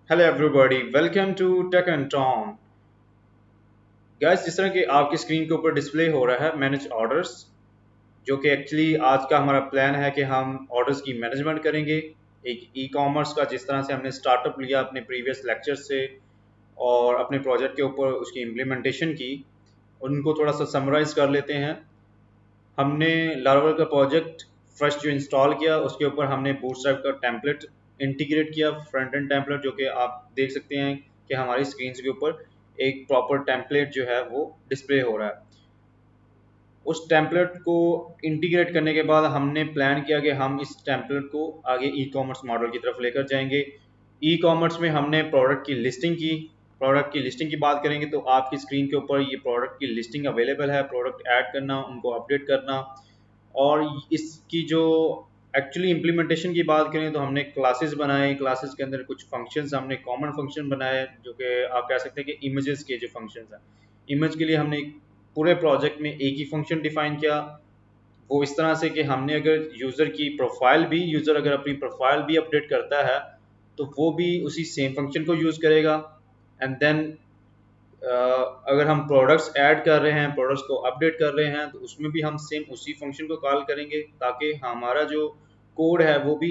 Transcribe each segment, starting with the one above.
Hello everybody, welcome to tech and ton. Guys, जिस तरह कि आपकी स्क्रीन के ऊपर डिस्प्ले हो रहा है मैनेज ऑर्डर्स, जो कि एक्चुअली आज का हमारा प्लान है कि हम ऑर्डर्स की मैनेजमेंट करेंगे। एक ई कॉमर्स का जिस तरह से हमने स्टार्टअप लिया अपने प्रीवियस लेक्चर से और अपने प्रोजेक्ट के ऊपर उसकी इम्प्लीमेंटेशन की, उनको थोड़ा सा समराइज कर लेते हैं। हमने लारावेल का प्रोजेक्ट फर्स्ट जो इंस्टॉल किया उसके ऊपर हमने बूटस्ट्रैप का टेम्पलेट इंटीग्रेट किया, फ्रंट एंड टेम्पलेट, जो कि आप देख सकते हैं कि हमारी स्क्रीन के ऊपर एक प्रॉपर टेम्पलेट जो है वो डिस्प्ले हो रहा है। उस टेम्पलेट को इंटीग्रेट करने के बाद हमने प्लान किया कि हम इस टेम्पलेट को आगे ई कॉमर्स मॉडल की तरफ लेकर जाएंगे। ई कॉमर्स में हमने प्रोडक्ट की लिस्टिंग की। प्रोडक्ट की लिस्टिंग की बात करेंगे तो आपकी स्क्रीन के ऊपर ये प्रोडक्ट की लिस्टिंग अवेलेबल है। प्रोडक्ट ऐड करना, उनको अपडेट करना, और इसकी जो एक्चुअली इम्प्लीमेंटेशन की बात करें तो हमने क्लासेस बनाए। क्लासेस के अंदर कुछ फंक्शंस हमने कॉमन फंक्शन बनाए, जो कि आप कह सकते हैं कि इमेजेस के जो फंक्शंस हैं। इमेज के लिए हमने पूरे प्रोजेक्ट में एक ही फंक्शन डिफाइन किया। वो इस तरह से कि हमने अगर यूज़र अगर अपनी प्रोफाइल भी अपडेट करता है तो वो भी उसी सेम फंक्शन को यूज़ करेगा। एंड देन अगर हम प्रोडक्ट्स ऐड कर रहे हैं, प्रोडक्ट्स को अपडेट कर रहे हैं, तो उसमें भी हम सेम उसी फंक्शन को कॉल करेंगे, ताकि हमारा जो कोड है वो भी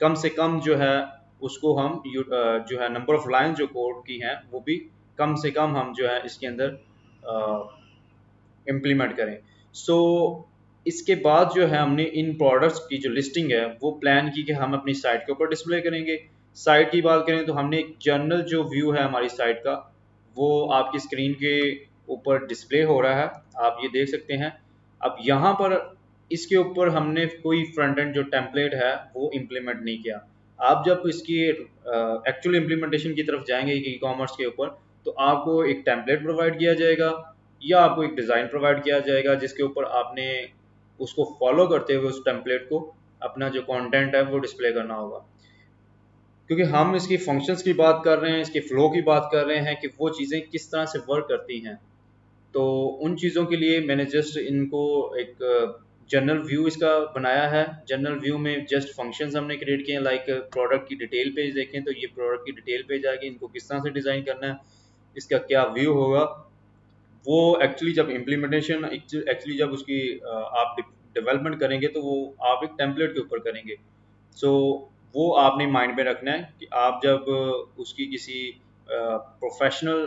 कम से कम जो है उसको हम जो है नंबर ऑफ लाइन जो कोड की हैं वो भी कम से कम हम जो है इसके अंदर इम्प्लीमेंट करें। सो इसके बाद जो है हमने इन प्रोडक्ट्स की जो लिस्टिंग है वो प्लान की कि हम अपनी साइट के ऊपर डिस्प्ले करेंगे। साइट की बात करें तो हमने एक जनरल जो व्यू है हमारी साइट का, वो आपकी स्क्रीन के ऊपर डिस्प्ले हो रहा है, आप ये देख सकते हैं। अब यहाँ पर इसके ऊपर हमने कोई फ्रंट एंड जो टेम्पलेट है वो इम्प्लीमेंट नहीं किया। आप जब इसकी एक्चुअल इम्प्लीमेंटेशन की तरफ जाएंगे ई कॉमर्स के ऊपर, तो आपको एक टेम्पलेट प्रोवाइड किया जाएगा या आपको एक डिज़ाइन प्रोवाइड किया जाएगा, जिसके ऊपर आपने उसको फॉलो करते हुए उस टेम्पलेट को अपना जो कंटेंट है वो डिस्प्ले करना होगा। क्योंकि हम इसकी फंक्शंस की बात कर रहे हैं, इसके फ्लो की बात कर रहे हैं कि वो चीज़ें किस तरह से वर्क करती हैं, तो उन चीज़ों के लिए मैंने जस्ट इनको एक जनरल व्यू इसका बनाया है। जनरल व्यू में जस्ट फंक्शंस हमने क्रिएट किए हैं। लाइक प्रोडक्ट की डिटेल पेज देखें तो ये प्रोडक्ट की डिटेल पेज आएगी, इनको किस तरह से डिज़ाइन करना है, इसका क्या व्यू होगा, वो एक्चुअली जब इम्प्लीमेंटेशन एक्चुअली जब उसकी आप डेवलपमेंट करेंगे तो वो आप एक टेम्पलेट के ऊपर करेंगे। सो वो आपने माइंड में रखना है कि आप जब उसकी किसी प्रोफेशनल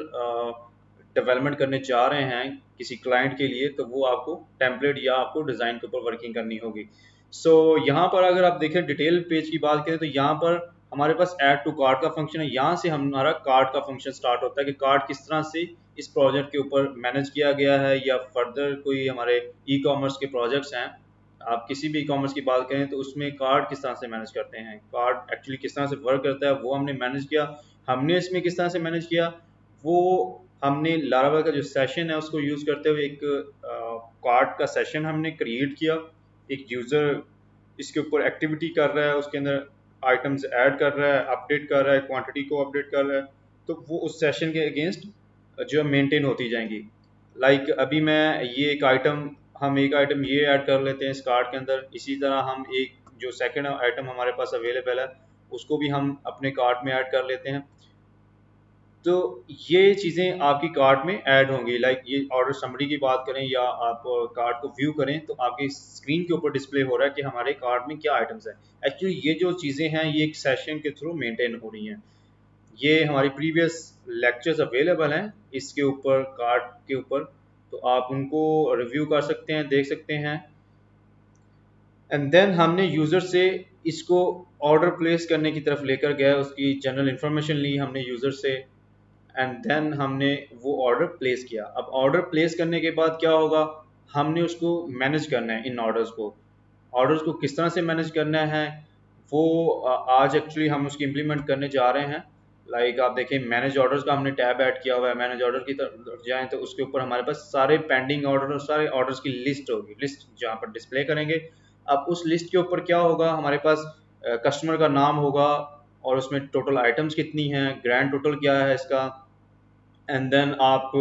डेवलपमेंट करने जा रहे हैं किसी क्लाइंट के लिए, तो वो आपको टेम्पलेट या आपको डिज़ाइन के ऊपर वर्किंग करनी होगी। सो यहाँ पर अगर आप देखें डिटेल पेज की बात करें तो यहाँ पर हमारे पास ऐड टू कार्ट का फंक्शन है। यहाँ से हमारा कार्ट का फंक्शन स्टार्ट होता है कि कार्ट किस तरह से इस प्रोजेक्ट के ऊपर मैनेज किया गया है, या फर्दर कोई हमारे ई कॉमर्स के प्रोजेक्ट्स हैं, आप किसी भी ई कॉमर्स की बात करें तो उसमें कार्ड किस तरह से मैनेज करते हैं, कार्ड एक्चुअली किस तरह से वर्क करता है वो हमने मैनेज किया। हमने इसमें किस तरह से मैनेज किया, वो हमने लारावेल का जो सेशन है उसको यूज़ करते हुए एक कार्ड का सेशन हमने क्रिएट किया। एक यूज़र इसके ऊपर एक्टिविटी कर रहा है, उसके अंदर आइटम्स ऐड कर रहा है, अपडेट कर रहा है, क्वांटिटी को अपडेट कर रहा है, तो वो उस सेशन के अगेंस्ट जो मेंटेन होती जाएंगी। लाइक अभी मैं ये एक आइटम हम एक आइटम ये ऐड कर लेते हैं इस कार्ट के अंदर, इसी तरह हम एक जो सेकंड आइटम हमारे पास अवेलेबल है उसको भी हम अपने कार्ट में ऐड कर लेते हैं। तो ये चीज़ें आपकी कार्ट में ऐड होंगी। लाइक ये ऑर्डर समरी की बात करें या आप कार्ट को व्यू करें तो आपकी स्क्रीन के ऊपर डिस्प्ले हो रहा है कि हमारे कार्ट में क्या आइटम्स हैं। एक्चुअली ये जो चीज़ें हैं ये एक सेशन के थ्रू मेंटेन हो रही हैं। ये हमारी प्रीवियस लेक्चर्स अवेलेबल हैं इसके ऊपर, कार्ड के ऊपर, तो आप उनको रिव्यू कर सकते हैं, देख सकते हैं। एंड देन हमने यूज़र से इसको ऑर्डर प्लेस करने की तरफ लेकर गए, उसकी जनरल इन्फॉर्मेशन ली हमने यूज़र से, एंड देन हमने वो ऑर्डर प्लेस किया। अब ऑर्डर प्लेस करने के बाद क्या होगा, हमने उसको मैनेज करना है। इन ऑर्डर्स को किस तरह से मैनेज करना है वो आज एक्चुअली हम उसकी इम्प्लीमेंट करने जा रहे हैं। लाइक आप देखें मैनेज ऑर्डर्स का हमने टैब ऐड किया हुआ है। मैनेज ऑर्डर की तरफ जाएं तो उसके ऊपर हमारे पास सारे पेंडिंग ऑर्डर और सारे ऑर्डर्स की लिस्ट होगी, लिस्ट जहाँ पर डिस्प्ले करेंगे। अब उस लिस्ट के ऊपर क्या होगा, हमारे पास कस्टमर का नाम होगा और उसमें टोटल आइटम्स कितनी हैं, ग्रैंड टोटल क्या है इसका। एंड देन आप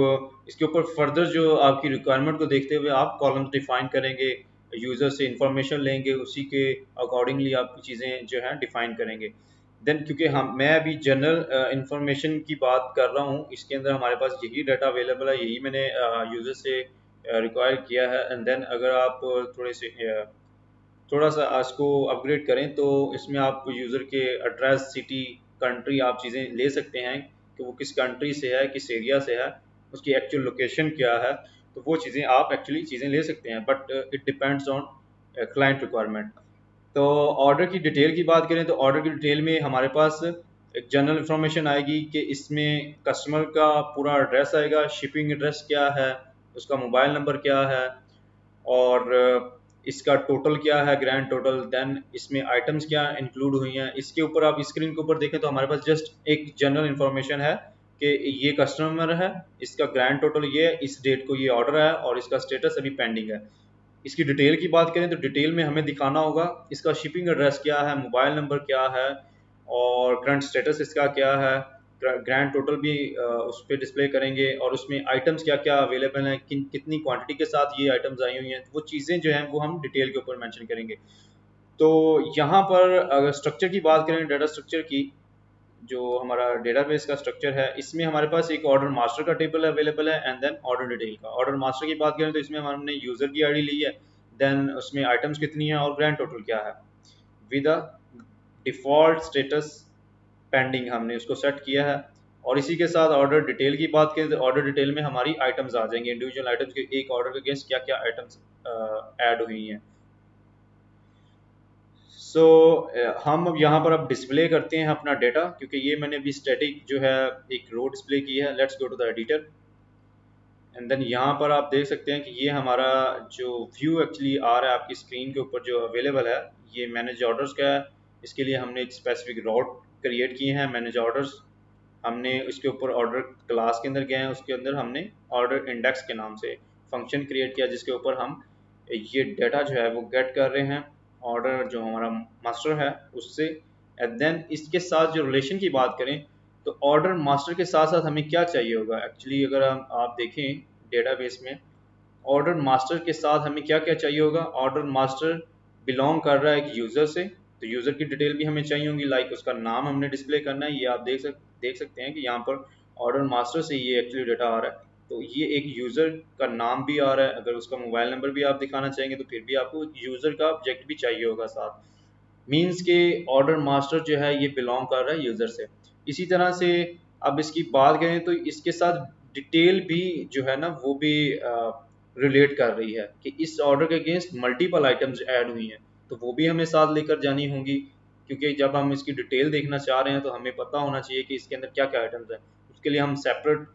इसके ऊपर फर्दर जो आपकी रिक्वायरमेंट को देखते हुए आप कॉलम्स डिफाइन करेंगे, यूज़र से इंफॉर्मेशन लेंगे, उसी के अकॉर्डिंगली आप चीज़ें जो हैं डिफाइन करेंगे। देन क्योंकि हम मैं अभी जनरल इंफॉर्मेशन की बात कर रहा हूँ, इसके अंदर हमारे पास यही डाटा अवेलेबल है, यही मैंने यूज़र से रिक्वायर किया है। एंड देन अगर आप थोड़े से थोड़ा सा इसको अपग्रेड करें तो इसमें आप यूज़र के एड्रेस, सिटी, कंट्री आप चीज़ें ले सकते हैं कि वो किस कंट्री से है, किस एरिया से है, उसकी एक्चुअल लोकेशन क्या है। तो वो चीज़ें आप एक्चुअली चीज़ें ले सकते हैं, but it depends on client requirement. तो ऑर्डर की डिटेल की बात करें तो ऑर्डर की डिटेल में हमारे पास एक जनरल इंफॉर्मेशन आएगी कि इसमें कस्टमर का पूरा एड्रेस आएगा, शिपिंग एड्रेस क्या है, उसका मोबाइल नंबर क्या है, और इसका टोटल क्या है, ग्रैंड टोटल। देन इसमें आइटम्स क्या इंक्लूड हुई हैं। इसके ऊपर आप स्क्रीन के ऊपर देखें तो हमारे पास जस्ट एक जनरल इंफॉर्मेशन है कि ये कस्टमर है, इसका ग्रैंड टोटल ये है, इस डेट को ये ऑर्डर है और इसका स्टेटस अभी पेंडिंग है। इसकी डिटेल की बात करें तो डिटेल में हमें दिखाना होगा इसका शिपिंग एड्रेस क्या है, मोबाइल नंबर क्या है, और करंट स्टेटस इसका क्या है। ग्रैंड टोटल भी उस पर डिस्प्ले करेंगे, और उसमें आइटम्स क्या क्या अवेलेबल हैं, कितनी क्वांटिटी के साथ ये आइटम्स आई हुई हैं, वो चीज़ें जो हैं वो हम डिटेल के ऊपर मेंशन करेंगे। तो यहाँ पर अगर स्ट्रक्चर की बात करें, डाटा स्ट्रक्चर की, जो हमारा डेटाबेस का स्ट्रक्चर है, इसमें हमारे पास एक ऑर्डर मास्टर का टेबल अवेलेबल है एंड देन ऑर्डर डिटेल का। ऑर्डर मास्टर की बात करें तो इसमें हमने यूज़र की आईडी ली है, देन उसमें आइटम्स कितनी है और ग्रैंड टोटल क्या है, with a default status pending हमने उसको सेट किया है। और इसी के साथ ऑर्डर डिटेल की बात करें तो ऑर्डर डिटेल में हमारी आइटम्स आ जाएंगे, इंडिविजुअल आइटम्स के, एक ऑर्डर के अगेंस्ट क्या क्या आइटम्स ऐड हुई हैं। सो हम अब यहाँ पर अब डिस्प्ले करते हैं अपना डेटा, क्योंकि ये मैंने अभी स्टैटिक जो है एक रो डिस्प्ले की है। Let's go to the editor and then यहाँ पर आप देख सकते हैं कि ये हमारा जो व्यू एक्चुअली आ रहा है आपकी स्क्रीन के ऊपर जो अवेलेबल है, ये मैनेज ऑर्डर्स का है। इसके लिए हमने एक स्पेसिफिक रोड क्रिएट किए हैं, मैनेज ऑर्डर्स। हमने उसके ऊपर ऑर्डर क्लास के अंदर गए हैं, उसके अंदर हमने ऑर्डर इंडेक्स के नाम से फंक्शन क्रिएट किया, जिसके ऊपर हम ये डेटा जो है वो गेट कर रहे हैं ऑर्डर जो हमारा मास्टर है उससे। एंड देन इसके साथ जो रिलेशन की बात करें तो ऑर्डर मास्टर के साथ साथ हमें क्या चाहिए होगा एक्चुअली, अगर हम आप देखें डेटाबेस में, ऑर्डर मास्टर के साथ हमें क्या क्या चाहिए होगा। ऑर्डर मास्टर बिलोंग कर रहा है एक यूज़र से, तो यूज़र की डिटेल भी हमें चाहिए होंगी, लाइक उसका नाम हमने डिस्प्ले करना है। ये आप देख सकते हैं कि यहाँ पर ऑर्डर मास्टर से ये एक्चुअली डेटा आ रहा है, तो ये एक यूज़र का नाम भी आ रहा है। अगर उसका मोबाइल नंबर भी आप दिखाना चाहेंगे तो फिर भी आपको यूज़र का ऑब्जेक्ट भी चाहिए होगा साथ, मीन्स के ऑर्डर मास्टर जो है ये बिलोंग कर रहा है यूज़र से। इसी तरह से अब इसकी बात करें तो इसके साथ डिटेल भी जो है ना वो भी रिलेट कर रही है कि इस ऑर्डर के अगेंस्ट मल्टीपल आइटम्स ऐड हुई हैं, तो वो भी हमें साथ लेकर जानी होंगी, क्योंकि जब हम इसकी डिटेल देखना चाह रहे हैं तो हमें पता होना चाहिए कि इसके अंदर क्या क्या आइटम्स हैं। उसके लिए हम सेपरेट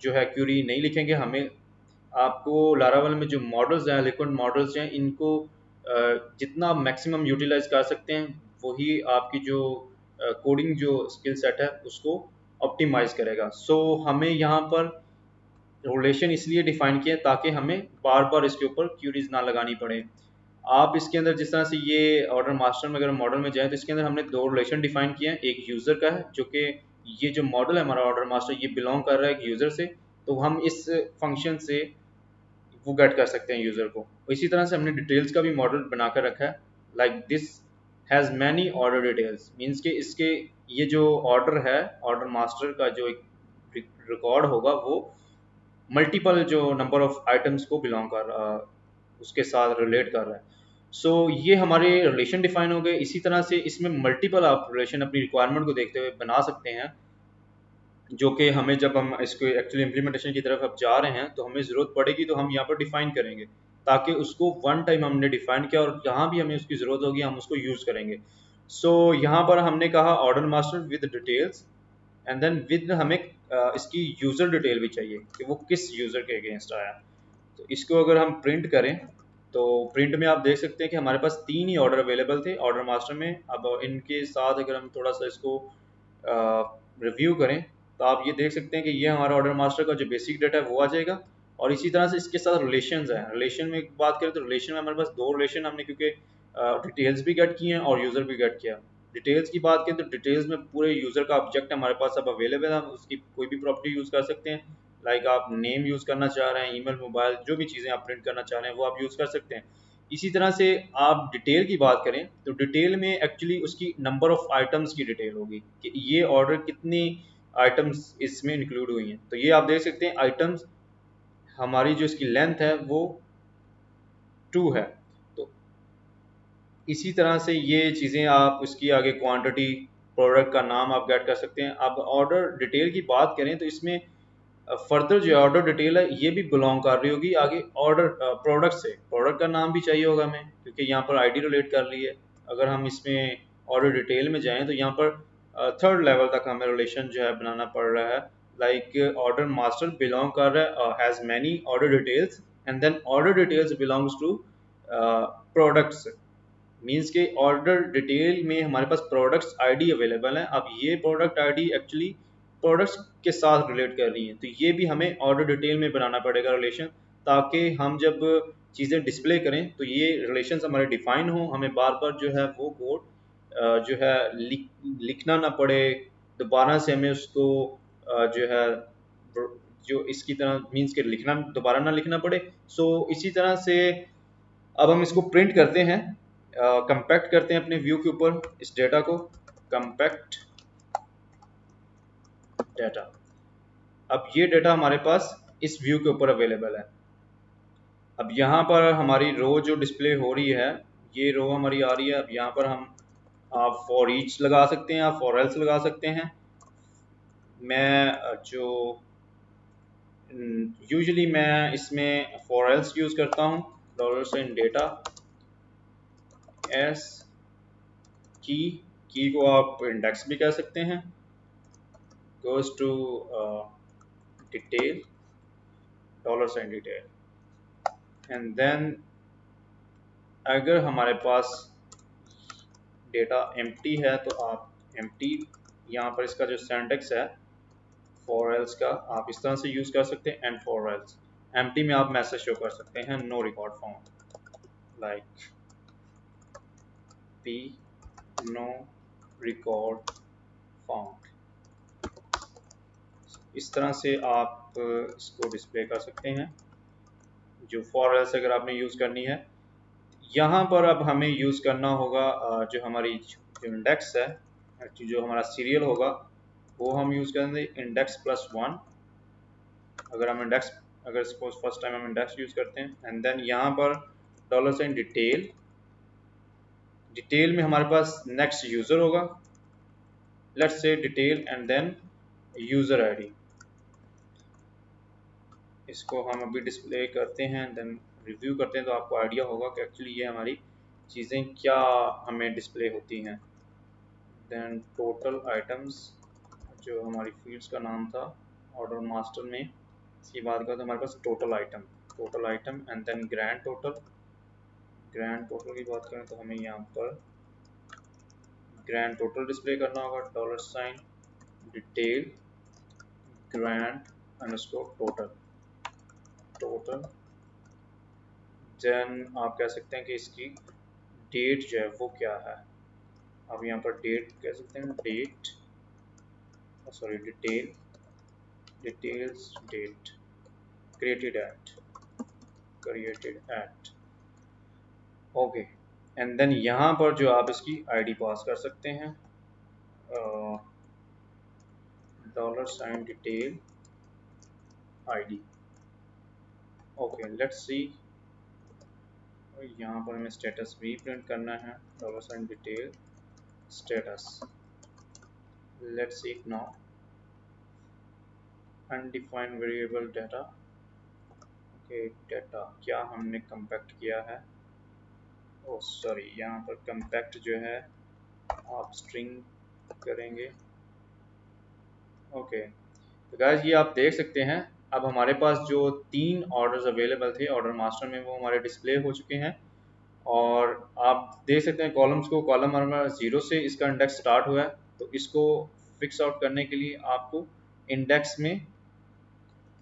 जो है क्यूरी नहीं लिखेंगे, हमें आपको लारावल में जो मॉडल्स हैं, लिक्विड मॉडल्स हैं, इनको जितना मैक्सिमम यूटिलाइज कर सकते हैं वही आपकी जो कोडिंग जो स्किल सेट है उसको ऑप्टिमाइज करेगा। सो हमें यहाँ पर रिलेशन इसलिए डिफाइन किया है ताकि हमें बार बार इसके ऊपर क्यूरीज ना लगानी पड़े। आप इसके अंदर जिस तरह से ये ऑर्डर मास्टर में अगर मॉडल में जाए तो इसके अंदर हमने दो रिलेशन डिफाइन किए हैं। एक यूज़र का है जो कि ये जो मॉडल है हमारा ऑर्डर मास्टर ये बिलोंग कर रहा है एक यूज़र से, तो हम इस फंक्शन से वो गेट कर सकते हैं यूज़र को। इसी तरह से हमने डिटेल्स का भी मॉडल बनाकर रखा है, like this has many order details, means के इसके ये जो ऑर्डर है ऑर्डर मास्टर का जो एक रिकॉर्ड होगा वो मल्टीपल जो नंबर ऑफ आइटम्स को बिलोंग कर रहा, उसके साथ रिलेट कर रहा है। सो ये हमारे रिलेशन डिफाइन हो गए। इसी तरह से इसमें मल्टीपल आप रिलेशन अपनी रिक्वायरमेंट को देखते हुए बना सकते हैं, जो कि हमें जब हम इसको एक्चुअली इम्प्लीमेंटेशन की तरफ अब जा रहे हैं तो हमें ज़रूरत पड़ेगी तो हम यहाँ पर डिफ़ाइन करेंगे, ताकि उसको वन टाइम हमने डिफ़ाइन किया और जहाँ भी हमें उसकी ज़रूरत होगी हम उसको यूज़ करेंगे। सो यहाँ पर हमने कहा order master with details and then with हमें इसकी यूज़र डिटेल भी चाहिए कि वो किस यूज़र के अगेंस्ट आया। तो इसको अगर हम प्रिंट करें तो प्रिंट में आप देख सकते हैं कि हमारे पास 3 ही ऑर्डर अवेलेबल थे ऑर्डर मास्टर में। अब इनके साथ अगर हम थोड़ा सा इसको रिव्यू करें तो आप ये देख सकते हैं कि ये हमारा ऑर्डर मास्टर का जो बेसिक डाटा है वो आ जाएगा। और इसी तरह से इसके साथ रिलेशंस हैं। रिलेशन में बात करें तो रिलेशन में हमारे पास दो रिलेशन हमने, क्योंकि डिटेल्स भी गेट किए हैं और यूज़र भी गेट किया। डिटेल्स की बात करें तो डिटेल्स में पूरे यूज़र का ऑब्जेक्ट हमारे पास अब अवेलेबल है, हम उसकी कोई भी प्रॉपर्टी यूज़ कर सकते हैं। लाइक आप नेम यूज़ करना चाह रहे हैं, ईमेल, मोबाइल, जो भी चीज़ें आप प्रिंट करना चाह रहे हैं वो आप यूज़ कर सकते हैं। इसी तरह से आप डिटेल की बात करें तो डिटेल में एक्चुअली उसकी नंबर ऑफ आइटम्स की डिटेल होगी कि ये ऑर्डर कितनी आइटम्स इसमें इंक्लूड हुई हैं। तो ये आप देख सकते हैं आइटम्स हमारी जो इसकी लेंथ है वो 2 है। तो इसी तरह से ये चीज़ें आप उसकी आगे क्वांटिटी, प्रोडक्ट का नाम आप गेट कर सकते हैं। अब ऑर्डर डिटेल की बात करें तो इसमें फर्दर जो ऑर्डर डिटेल है ये भी बिलोंग कर रही होगी आगे ऑर्डर प्रोडक्ट से। प्रोडक्ट का नाम भी चाहिए होगा हमें क्योंकि यहाँ पर आईडी रिलेट कर ली है। अगर हम इसमें ऑर्डर डिटेल में जाएं तो यहाँ पर थर्ड लेवल तक हमें रिलेशन जो है बनाना पड़ रहा है। लाइक ऑर्डर मास्टर बिलोंग कर रहा है has many order details and then order details belongs to products. Means के ऑर्डर डिटेल में हमारे पास प्रोडक्ट्स आईडी अवेलेबल है। अब ये प्रोडक्ट आईडी एक्चुअली प्रोडक्ट्स के साथ रिलेट कर रही हैं, तो ये भी हमें ऑर्डर डिटेल में बनाना पड़ेगा रिलेशन, ताकि हम जब चीज़ें डिस्प्ले करें तो ये रिलेशंस हमारे डिफाइन हों, हमें बार बार जो है वो कोड जो है लिखना ना पड़े, दोबारा से हमें उसको जो है जो इसकी तरह मीन्स के लिखना दोबारा ना लिखना पड़े। सो इसी तरह से अब हम इसको प्रिंट करते हैं, कंपैक्ट करते हैं अपने व्यू के ऊपर इस डेटा को, कंपैक्ट डेटा। अब ये डेटा हमारे पास इस व्यू के ऊपर अवेलेबल है। अब यहाँ पर हमारी रो जो डिस्प्ले हो रही है, ये रो हमारी आ रही है। अब यहाँ पर हम आप फॉर ईच लगा सकते हैं, आप फॉर एल्स लगा सकते हैं। मैं जो यूजुअली मैं इसमें फॉर एल्स यूज़ करता हूँ। डॉलर साइन डेटा एस की को आप इंडेक्स भी कह सकते हैं, goes to detail dollar sign detail and then अगर हमारे पास डेटा एम्प्टी है तो आप एम्प्टी, यहाँ पर इसका जो सिंटैक्स है फॉर एल्स का आप इस तरह से यूज़ कर सकते हैं। एंड फॉर एल्स एम्प्टी में आप मैसेज शो कर सकते हैं no record found, like P no record found. इस तरह से आप इसको डिस्प्ले कर सकते हैं जो फॉर एल्स अगर आपने यूज़ करनी है। यहाँ पर अब हमें यूज़ करना होगा जो हमारी जो इंडेक्स है, जो हमारा सीरियल होगा वो हम यूज़ करेंगे इंडेक्स प्लस 1। अगर हम इंडेक्स, अगर सपोज फर्स्ट टाइम हम इंडेक्स यूज़ करते हैं एंड देन यहाँ पर डॉलर साइन डिटेल, डिटेल में हमारे पास नेक्स्ट यूज़र होगा, let's say detail and then user ID. इसको हम अभी डिस्प्ले करते हैं देन रिव्यू करते हैं तो आपको आइडिया होगा कि एक्चुअली ये हमारी चीज़ें क्या हमें डिस्प्ले होती हैं। देन टोटल आइटम्स जो हमारी फील्ड्स का नाम था ऑर्डर मास्टर में, इसकी बात करें तो हमारे पास total item and then grand total की बात करें तो हमें यहाँ पर ग्रैंड टोटल डिस्प्ले करना होगा, dollar sign detail grand underscore total. Then आप कह सकते हैं कि इसकी डेट जो है वो क्या है, आप यहाँ पर डेट कह सकते हैं, date sorry details date created at okay. And then यहाँ पर जो आप इसकी आईडी पास कर सकते हैं dollar sign detail ID. Okay let's see, यहाँ पर हमें स्टेटस भी प्रिंट करना है, dollar sign detail status. Let's see now undefined variable data. Okay data क्या हमने कंपैक्ट किया है, ओ सॉरी यहाँ पर कंपैक्ट जो है आप स्ट्रिंग करेंगे। ओके तो गाइस ये आप देख सकते हैं अब हमारे पास जो 3 ऑर्डर्स अवेलेबल थे ऑर्डर मास्टर में वो हमारे डिस्प्ले हो चुके हैं। और आप देख सकते हैं कॉलम्स को, कॉलम हमारा 0 से इसका इंडेक्स स्टार्ट हुआ है, तो इसको फिक्स आउट करने के लिए आपको इंडेक्स में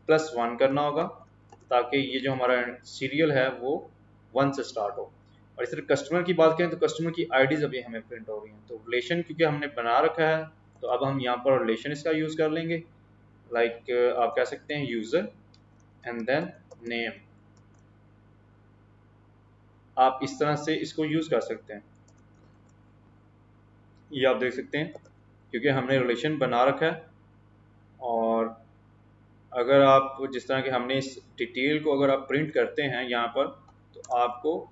+1 करना होगा ताकि ये जो हमारा सीरियल है वो 1 से स्टार्ट हो। और इस तरह कस्टमर की बात करें तो कस्टमर की आईडीज अभी हमें प्रिंट हो रही हैं, तो रिलेशन क्योंकि हमने बना रखा है तो अब हम यहाँ पर रिलेशन इसका यूज़ कर लेंगे। लाइक आप कह सकते हैं यूज़र एंड देन नेम। आप इस तरह से इसको यूज़ कर सकते हैं। ये आप देख सकते हैं क्योंकि हमने रिलेशन बना रखा है। और अगर आप जिस तरह के हमने इस डिटेल को अगर आप प्रिंट करते हैं यहाँ पर, तो आपको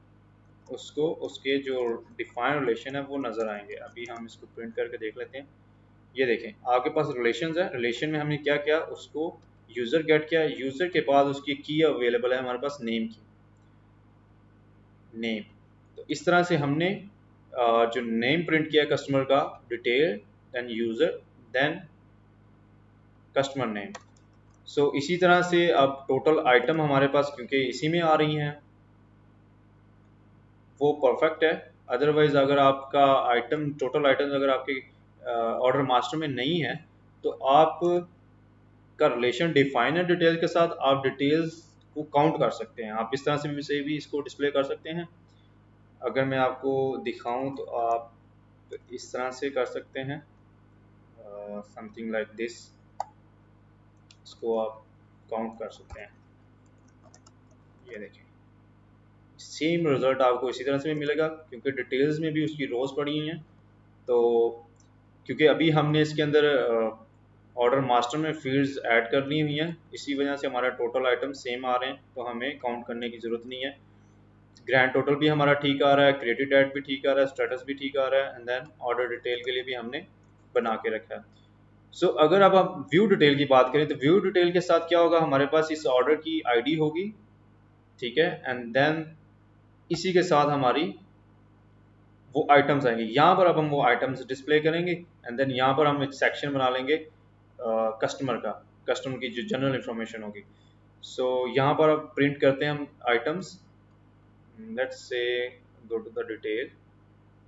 उसको उसके जो डिफाइन रिलेशन है वो नज़र आएंगे। अभी हम इसको प्रिंट करके देख लेते हैं। ये देखें आपके पास रिलेशंस है, रिलेशन में हमने क्या किया, उसको यूज़र गेट किया, यूज़र के बाद उसकी की अवेलेबल है हमारे पास नेम की, नेम। तो इस तरह से हमने जो नेम प्रिंट किया कस्टमर का, detail, then user, then customer name. So इसी तरह से अब टोटल आइटम हमारे पास क्योंकि इसी में आ रही हैं वो परफेक्ट है। अदरवाइज अगर आपका आइटम टोटल आइटम अगर आपके ऑर्डर मास्टर में नहीं है तो आप का रिलेशन डिफाइन है डिटेल के साथ, आप डिटेल्स को काउंट कर सकते हैं। आप इस तरह से भी इसको डिस्प्ले कर सकते हैं। अगर मैं आपको दिखाऊं तो आप इस तरह से कर सकते हैं, समथिंग लाइक दिस। इसको आप काउंट कर सकते हैं। ये देखिए सेम रिजल्ट आपको इसी तरह से भी मिलेगा क्योंकि डिटेल्स में भी उसकी रोज पड़ी हुई हैं। तो क्योंकि अभी हमने इसके अंदर ऑर्डर मास्टर में फील्ड्स ऐड करनी हुई हैं, इसी वजह से हमारा टोटल आइटम सेम आ रहे हैं, तो हमें काउंट करने की ज़रूरत नहीं है। ग्रैंड टोटल भी हमारा ठीक आ रहा है, क्रेडिट ऐड भी ठीक आ रहा है, स्टेटस भी ठीक आ रहा है, एंड देन ऑर्डर डिटेल के लिए भी हमने बना के रखा है। सो अगर अब आप व्यू डिटेल की बात करें तो व्यू डिटेल के साथ क्या होगा, हमारे पास इस ऑर्डर की आईडी होगी, ठीक है, एंड देन इसी के साथ हमारी वो आइटम्स आएंगे। यहाँ पर अब हम वो आइटम्स डिस्प्ले करेंगे एंड देन यहाँ पर हम एक सेक्शन बना लेंगे कस्टमर का, कस्टमर की जो जनरल इंफॉर्मेशन होगी। सो यहाँ पर अब प्रिंट करते हैं हम items. Let's say go to the detail.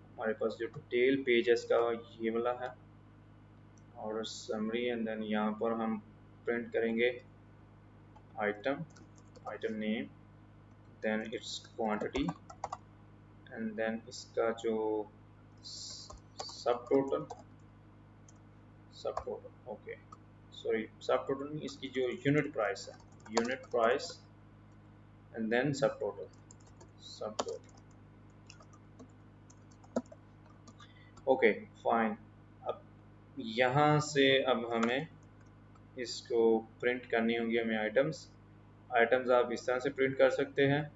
हमारे पास जो डिटेल पेज है इसका ये वाला है और समरी, एंड देन यहाँ पर हम प्रिंट करेंगे item, item name, then its quantity, and then इसका जो subtotal, subtotal okay sorry subtotal नहीं, इसकी जो यूनिट प्राइस है, unit price, and then subtotal, subtotal. Okay fine. अब यहाँ से अब हमें इसको प्रिंट करनी होगी हमें आइटम्स। आइटम्स आप इस तरह से प्रिंट कर सकते हैं।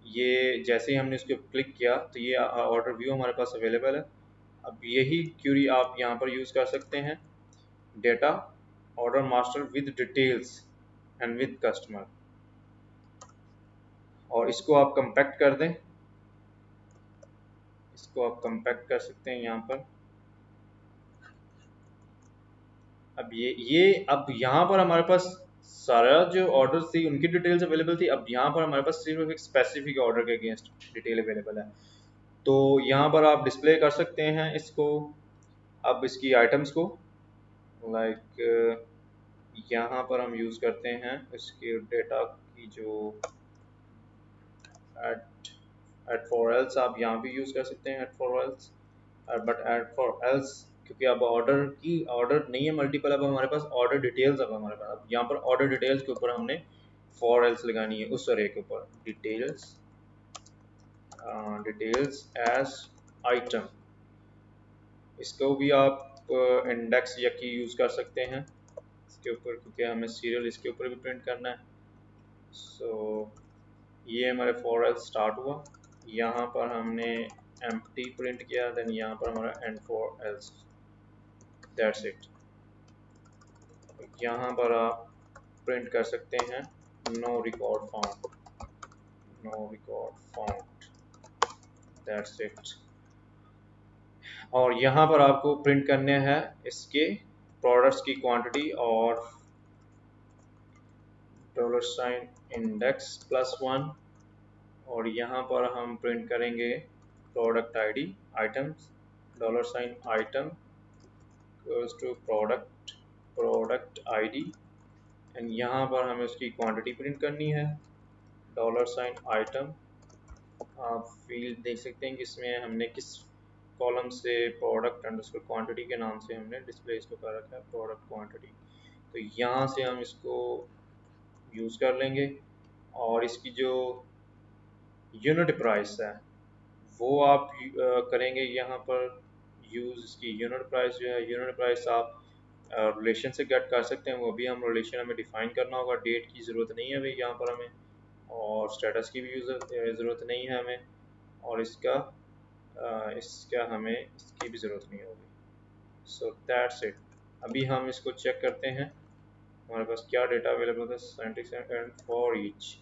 ये जैसे ही हमने इसको क्लिक किया तो ये ऑर्डर व्यू हमारे पास अवेलेबल है। अब यही क्यूरी आप यहाँ पर यूज़ कर सकते हैं, data order master with details and with customer, और इसको आप कंपैक्ट कर दें। इसको आप कंपैक्ट कर सकते हैं यहाँ पर। अब ये अब यहाँ पर हमारे पास सारा जो ऑर्डर थी उनकी डिटेल्स अवेलेबल थी। अब यहाँ पर हमारे पास सिर्फ एक स्पेसिफिक ऑर्डर के अगेंस्ट डिटेल अवेलेबल है, तो यहाँ पर आप डिस्प्ले कर सकते हैं इसको। अब इसकी आइटम्स को लाइक यहाँ पर हम यूज़ करते हैं इसके डेटा की जो एट फॉर एल्स, आप यहाँ भी यूज़ कर सकते हैं at for else, but at for else क्योंकि अब ऑर्डर नहीं है मल्टीपल, अब हमारे पास ऑर्डर डिटेल्स, अब हमारे पास अब यहाँ पर ऑर्डर डिटेल्स के ऊपर हमने फॉर एल्स लगानी है, उस अरे के ऊपर डिटेल्स, डिटेल्स एज आइटम। इसको भी आप इंडेक्स या की यूज़ कर सकते हैं इसके ऊपर क्योंकि हमें सीरियल इसके ऊपर भी प्रिंट करना है। सो ये हमारे फॉर एल्स स्टार्ट हुआ, यहाँ पर हमने एम्प्टी प्रिंट किया, देन यहाँ पर हमारा end for else, that's it. यहाँ पर आप प्रिंट कर सकते हैं no record found, no record found, that's it. और यहाँ पर आपको प्रिंट करने हैं इसके प्रोडक्ट्स की क्वांटिटी और $, इंडेक्स +1, और यहाँ पर हम प्रिंट करेंगे product ID, items, $, to product ID, and यहाँ पर हमें उसकी क्वांटिटी प्रिंट करनी है $, आप फील्ड देख सकते हैं कि इसमें हमने किस कॉलम से प्रोडक्ट अंडरस्कोर क्वांटिटी के नाम से हमने डिस्प्ले इसको कर रखा है, प्रोडक्ट क्वांटिटी। तो यहाँ से हम इसको यूज़ कर लेंगे और इसकी जो यूनिट प्राइस है वो आप करेंगे यहाँ पर यूज़। इसकी यूनिट प्राइस जो है, यूनिट प्राइस आप रिलेशन से गेट कर सकते हैं, वो भी हम रिलेशन हमें डिफ़ाइन करना होगा। डेट की ज़रूरत नहीं है अभी यहाँ पर हमें, और स्टेटस की भी ज़रूरत नहीं है हमें, और इसका हमें इसकी भी ज़रूरत नहीं होगी। So that's it. अभी हम इसको चेक करते हैं हमारे पास क्या डेटा अवेलेबल है। Scientist end for each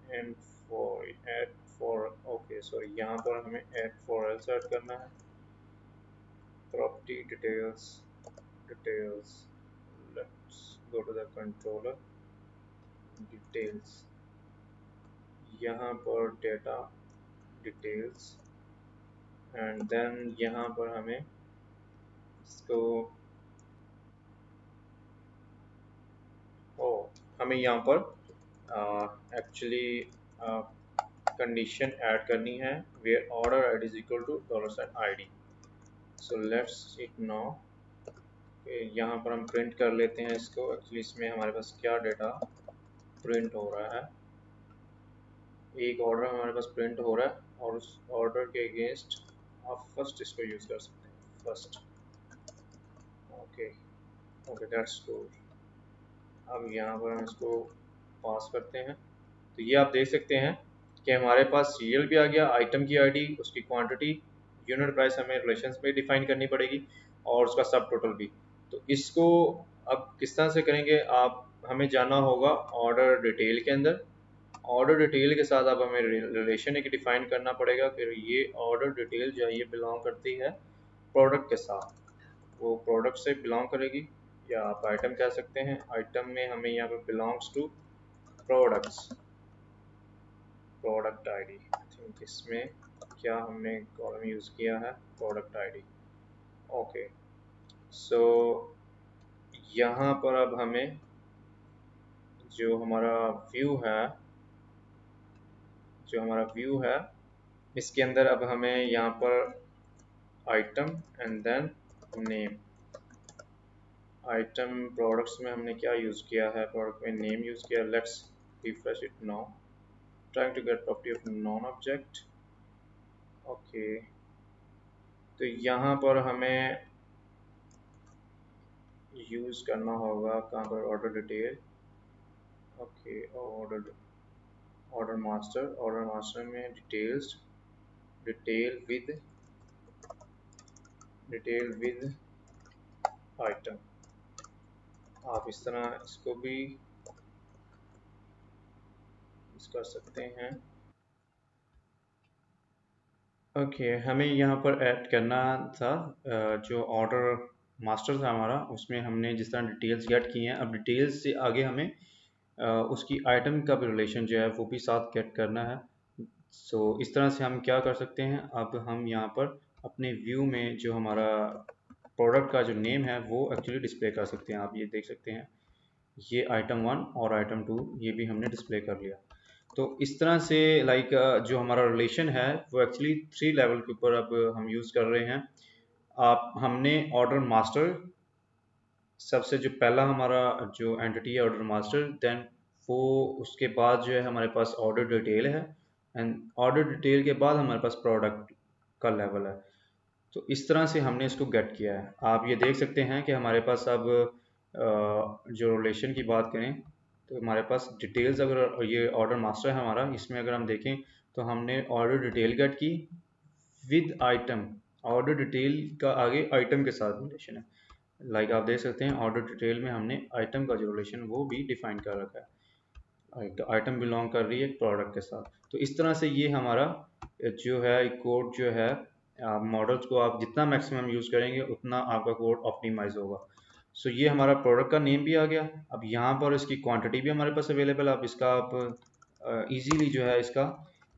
end for at for, okay sorry, यहाँ पर हमें एट फॉर एल्स ऐड करना है। Property details, let's go to the controller details, यहाँ पर डेटा डिटेल्स, एंड देन यहाँ पर हमें इसको हमें यहाँ पर एक्चुअली कंडीशन ऐड करनी है, where order ID is equal to $ID। So let's it now. यहाँ पर हम प्रिंट कर लेते हैं इसको। एक्चुअली इसमें हमारे पास क्या डेटा प्रिंट हो रहा है, एक ऑर्डर हमारे पास प्रिंट हो रहा है, और उस ऑर्डर के अगेंस्ट आप फर्स्ट इसको यूज़ कर सकते हैं, first. Okay okay, that's good. अब यहाँ पर हम इसको पास करते हैं, तो ये आप देख सकते हैं कि हमारे पास सीरियल भी आ गया, आइटम की आईडी, उसकी क्वांटिटी, यूनिट प्राइस हमें रिलेशंस में डिफाइन करनी पड़ेगी, और उसका सब टोटल भी। तो इसको अब किस तरह से करेंगे, आप हमें जाना होगा ऑर्डर डिटेल के अंदर। ऑर्डर डिटेल के साथ अब हमें रिलेशन एक डिफाइन करना पड़ेगा। फिर ये ऑर्डर डिटेल जो है ये बिलोंग करती है प्रोडक्ट के साथ, वो प्रोडक्ट से बिलोंग करेगी, या आप आइटम कह सकते हैं। आइटम में हमें यहाँ पे belongs to products, product ID. I think इसमें क्या हमने कॉलम यूज़ किया है, प्रोडक्ट आईडी। ओके, सो यहाँ पर अब हमें जो हमारा व्यू है, इसके अंदर अब हमें यहाँ पर item and then name. Item products में हमने क्या यूज़ किया है, प्रोडक्ट में नेम यूज़ किया। Let's refresh it now, trying to get property of non object. Okay, तो यहाँ पर हमें यूज़ करना होगा कहाँ पर, order detail. Okay, order master में डिटेल्स, डिटेल विद आइटम। आप इस तरह इसको भी यूज़ कर सकते हैं। ओके, हमें यहाँ पर ऐड करना था जो ऑर्डर मास्टर था हमारा, उसमें हमने जिस तरह डिटेल्स गेट की हैं, अब डिटेल्स से आगे हमें उसकी आइटम का भी रिलेशन जो है वो भी साथ गेट करना है। सो इस तरह से हम क्या कर सकते हैं, अब हम यहाँ पर अपने व्यू में जो हमारा प्रोडक्ट का जो नेम है वो एक्चुअली डिस्प्ले कर सकते हैं। आप ये देख सकते हैं, ये आइटम 1 और आइटम 2 ये भी हमने डिस्प्ले कर लिया। तो इस तरह से लाइक जो हमारा रिलेशन है वो एक्चुअली 3 लेवल के ऊपर अब हम यूज़ कर रहे हैं। आप हमने ऑर्डर मास्टर, सबसे जो पहला हमारा जो एंटिटी है ऑर्डर मास्टर, देन वो उसके बाद जो है हमारे पास ऑर्डर डिटेल है, एंड ऑर्डर डिटेल के बाद हमारे पास प्रोडक्ट का लेवल है। तो इस तरह से हमने इसको गेट किया है। आप ये देख सकते हैं कि हमारे पास अब जो रिलेशन की बात करें तो हमारे पास डिटेल्स, अगर ये ऑर्डर मास्टर है हमारा, इसमें अगर हम देखें तो हमने ऑर्डर डिटेल गेट की विद आइटम। ऑर्डर डिटेल का आगे आइटम के साथ रिलेशन है, लाइक आप देख सकते हैं ऑर्डर डिटेल में हमने आइटम का जो रिलेशन वो भी डिफाइन कर रखा है, आइटम बिलोंग कर रही है प्रोडक्ट के साथ। तो इस तरह से ये हमारा जो है कोड जो है, मॉडल्स को आप जितना मैक्सिमम यूज़ करेंगे उतना आपका कोड ऑप्टिमाइज होगा। सो ये हमारा प्रोडक्ट का नेम भी आ गया। अब यहाँ पर इसकी क्वांटिटी भी हमारे पास अवेलेबल है। अब इसका आप इजीली जो है इसका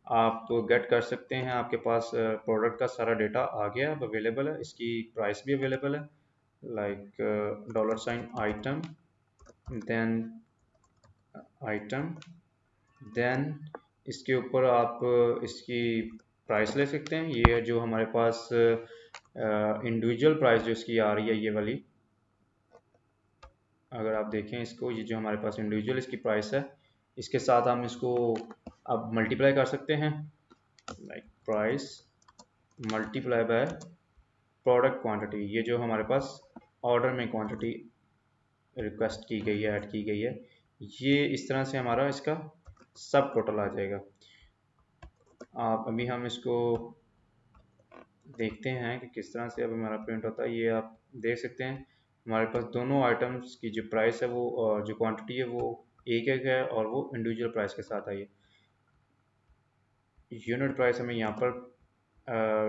आप गेट कर सकते हैं। आपके पास प्रोडक्ट का सारा डेटा आ गया, अब अवेलेबल है, इसकी प्राइस भी अवेलेबल है, like $item, then item, then इसके ऊपर आप इसकी प्राइस ले सकते हैं। ये जो हमारे पास इंडिविजुअल प्राइस जो इसकी आ रही है, ये वाली अगर आप देखें इसको, ये जो हमारे पास इंडिविजुअल इसकी प्राइस है, इसके साथ हम इसको अब मल्टीप्लाई कर सकते हैं, like price multiply by product quantity, ये जो हमारे पास ऑर्डर में क्वांटिटी रिक्वेस्ट की गई है, ऐड की गई है, ये इस तरह से हमारा इसका सब टोटल आ जाएगा। आप अभी हम इसको देखते हैं कि किस तरह से अब हमारा प्रिंट होता है। ये आप देख सकते हैं हमारे पास दोनों आइटम्स की जो प्राइस है वो जो क्वांटिटी है वो एक एक है और वो इंडिविजुअल प्राइस के साथ आई है। यूनिट प्राइस हमें यहाँ पर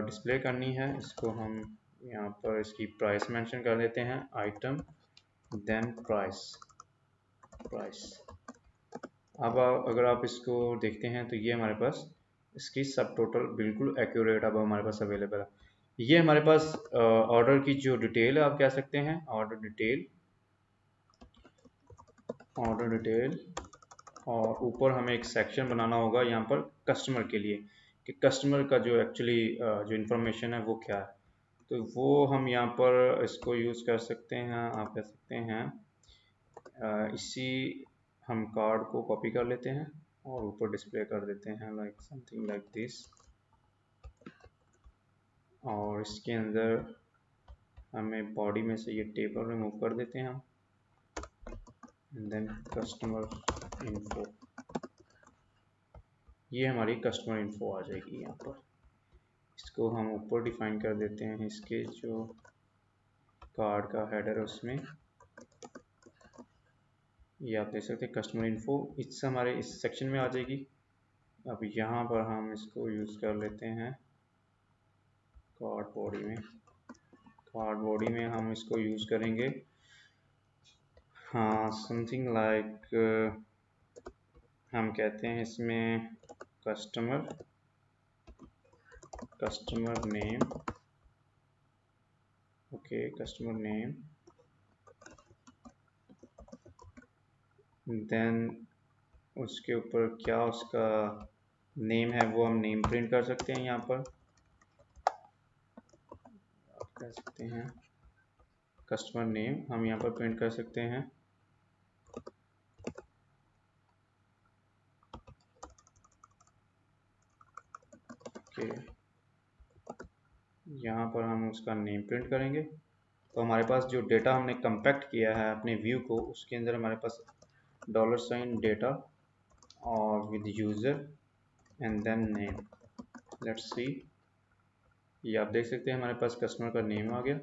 डिस्प्ले करनी है, इसको हम यहाँ पर इसकी प्राइस मेंशन कर देते हैं, आइटम देन प्राइस। अब अगर आप इसको देखते हैं तो ये हमारे पास इसकी सब टोटल बिल्कुल एक्यूरेट अब हमारे पास अवेलेबल है। ये हमारे पास ऑर्डर की जो डिटेल है, आप कह सकते हैं ऑर्डर डिटेल, और ऊपर हमें एक सेक्शन बनाना होगा यहाँ पर कस्टमर के लिए कि कस्टमर का जो एक्चुअली जो इन्फॉर्मेशन है वो क्या है। तो वो हम यहाँ पर इसको यूज़ कर सकते हैं, आप कह सकते हैं इसी हम कार्ड को कॉपी कर लेते हैं और ऊपर डिस्प्ले कर देते हैं लाइक समथिंग लाइक दिस, और इसके अंदर हमें बॉडी में से ये टेबल रिमूव कर देते हैं हम, देन कस्टमर इन्फो, ये हमारी कस्टमर इन्फो आ जाएगी यहाँ पर। इसको हम ऊपर डिफाइन कर देते हैं इसके जो कार्ड का हेडर है उसमें, ये आप देख सकते हैं कस्टमर इन्फो इससे हमारे इस सेक्शन में आ जाएगी। अब यहाँ पर हम इसको यूज़ कर लेते हैं कार्ड बॉडी में हम इसको यूज़ करेंगे, हाँ समथिंग लाइक हम कहते हैं इसमें customer name, okay customer name, then उसके ऊपर क्या उसका नेम है वो हम नेम प्रिंट कर सकते हैं, यहाँ पर आप कह सकते हैं कस्टमर नेम हम यहाँ पर प्रिंट कर सकते हैं। ओके यहाँ पर हम उसका नेम प्रिंट करेंगे। तो हमारे पास जो डेटा हमने कंपैक्ट किया है अपने व्यू को, उसके अंदर हमारे पास $, डेटा और with user and then name, let's see, ये आप देख सकते हैं हमारे पास कस्टमर का नेम आ गया,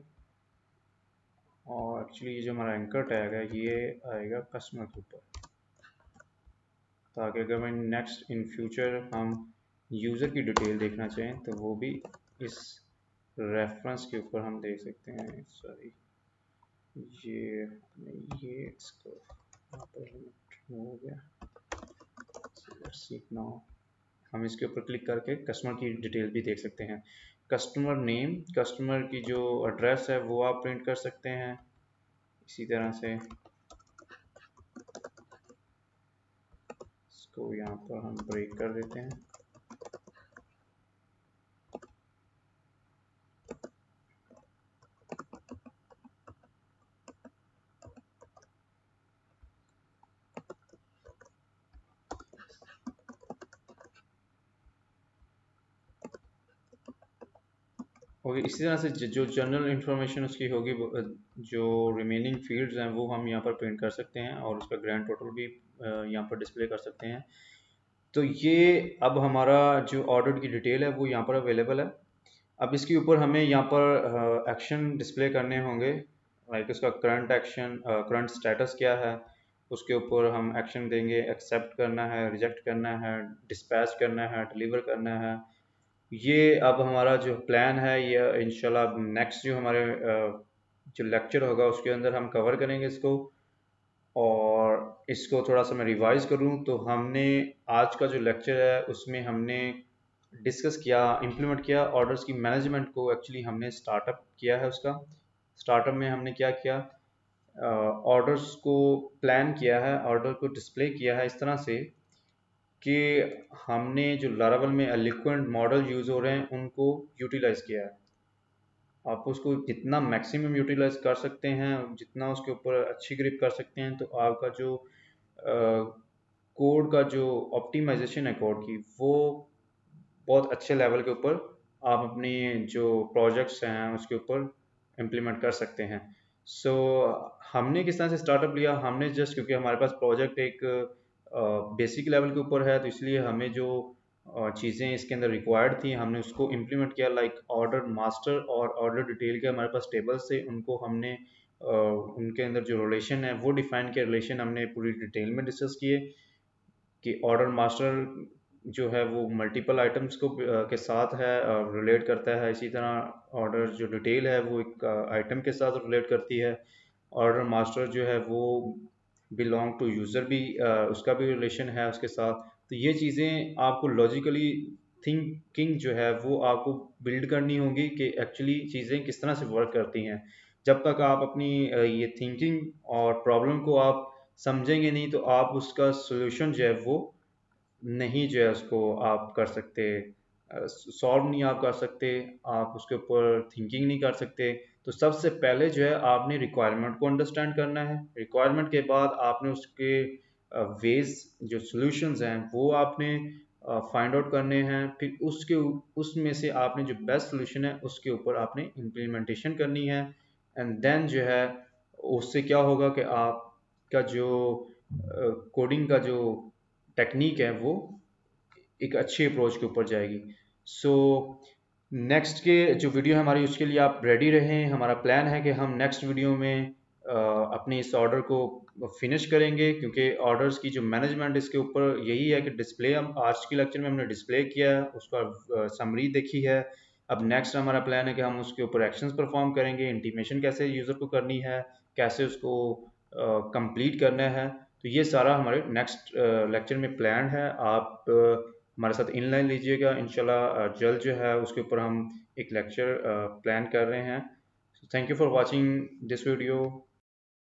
और एक्चुअली ये जो हमारा एंकर टैग है ये आएगा कस्टमर के ऊपर, ताकि अगर मैं नेक्स्ट इन फ्यूचर हम यूज़र की डिटेल देखना चाहें तो वो भी इस रेफरेंस के ऊपर हम देख सकते हैं। सॉरी ये इसको हो गया, लेट्स सी नाउ हम इसके ऊपर क्लिक करके कस्टमर की डिटेल भी देख सकते हैं। कस्टमर नेम, कस्टमर की जो एड्रेस है वो आप प्रिंट कर सकते हैं इसी तरह से। इसको यहाँ पर हम ब्रेक कर देते हैं, ओके इसी तरह से जो जनरल इंफॉर्मेशन उसकी होगी, जो रिमेनिंग फील्ड्स हैं वो हम यहाँ पर प्रिंट कर सकते हैं और उसका ग्रैंड टोटल भी यहाँ पर डिस्प्ले कर सकते हैं। तो ये अब हमारा जो ऑर्डर की डिटेल है वो यहाँ पर अवेलेबल है। अब इसके ऊपर हमें यहाँ पर एक्शन डिस्प्ले करने होंगे, लाइक उसका करंट एक्शन, करंट स्टेटस क्या है, उसके ऊपर हम एक्शन देंगे, एक्सेप्ट करना है, रिजेक्ट करना है, डिस्पैच करना है, डिलीवर करना है। ये अब हमारा जो प्लान है ये इंशाल्लाह अब नेक्स्ट जो हमारे जो लेक्चर होगा उसके अंदर हम कवर करेंगे इसको। और इसको थोड़ा सा मैं रिवाइज करूँ तो हमने आज का जो लेक्चर है उसमें हमने डिस्कस किया, इम्प्लीमेंट किया ऑर्डर्स की मैनेजमेंट को, एक्चुअली हमने स्टार्टअप किया है उसका। स्टार्टअप में हमने क्या किया, ऑर्डर्स को प्लान किया है, ऑर्डर को डिस्प्ले किया है इस तरह से कि हमने जो लारावल में एलिक्वेंट मॉडल यूज़ हो रहे हैं उनको यूटिलाइज किया है। आप उसको जितना मैक्सिमम यूटिलाइज कर सकते हैं, जितना उसके ऊपर अच्छी ग्रिप कर सकते हैं, तो आपका जो कोड का जो ऑप्टिमाइजेशन है कोड की, वो बहुत अच्छे लेवल के ऊपर आप अपनी जो प्रोजेक्ट्स हैं उसके ऊपर इम्प्लीमेंट कर सकते हैं। सो हमने किस तरह से स्टार्टअप लिया, हमने जस्ट क्योंकि हमारे पास प्रोजेक्ट एक बेसिक लेवल के ऊपर है, तो इसलिए हमें जो चीज़ें इसके अंदर रिक्वायर्ड थी हमने उसको इम्प्लीमेंट किया। लाइक ऑर्डर मास्टर और ऑर्डर डिटेल के हमारे पास टेबल्स थे, उनको हमने उनके अंदर जो रिलेशन है वो डिफाइन किया। रिलेशन हमने पूरी डिटेल में डिस्कस किए कि ऑर्डर मास्टर जो है वो मल्टीपल आइटम्स को के साथ है रिलेट करता है, इसी तरह ऑर्डर जो डिटेल है वो एक आइटम के साथ रिलेट करती है। ऑर्डर मास्टर जो है वो बिलोंग टू यूज़र भी उसका भी रिलेशन है उसके साथ। तो ये चीज़ें आपको लॉजिकली थिंकिंग जो है वो आपको बिल्ड करनी होगी कि एक्चुअली चीज़ें किस तरह से वर्क करती हैं। जब तक आप अपनी ये थिंकिंग और प्रॉब्लम को आप समझेंगे नहीं तो आप उसका सोल्यूशन जो है वो नहीं जो है उसको आप कर सकते, सॉल्व नहीं आप कर सकते, आप उसके ऊपर थिंकिंग नहीं कर सकते। तो सबसे पहले जो है आपने रिक्वायरमेंट को अंडरस्टैंड करना है। रिक्वायरमेंट के बाद आपने उसके वेज जो सॉल्यूशंस हैं वो आपने फाइंड आउट करने हैं। फिर उसके उसमें से आपने जो बेस्ट सॉल्यूशन है उसके ऊपर आपने इम्प्लीमेंटेशन करनी है। एंड देन जो है उससे क्या होगा कि आपका जो कोडिंग का जो टेक्निक है वो एक अच्छी अप्रोच के ऊपर जाएगी। सो नेक्स्ट के जो वीडियो है हमारी उसके लिए आप रेडी रहें। हमारा प्लान है कि हम नेक्स्ट वीडियो में अपने इस ऑर्डर को फिनिश करेंगे, क्योंकि ऑर्डर्स की जो मैनेजमेंट इसके ऊपर यही है कि डिस्प्ले हम आज के लेक्चर में हमने डिस्प्ले किया है, उसका समरी देखी है। अब नेक्स्ट हमारा प्लान है कि हम उसके ऊपर एक्शंस परफॉर्म करेंगे, इंटीमेशन कैसे यूज़र को करनी है, कैसे उसको कंप्लीट करना है। तो ये सारा हमारे नेक्स्ट लेक्चर में प्लान है। आप हमारे साथ इन लाइन लीजिएगा, इंशाल्लाह जल्द जो है उसके ऊपर हम एक लेक्चर प्लान कर रहे हैं। Thank you for watching this video.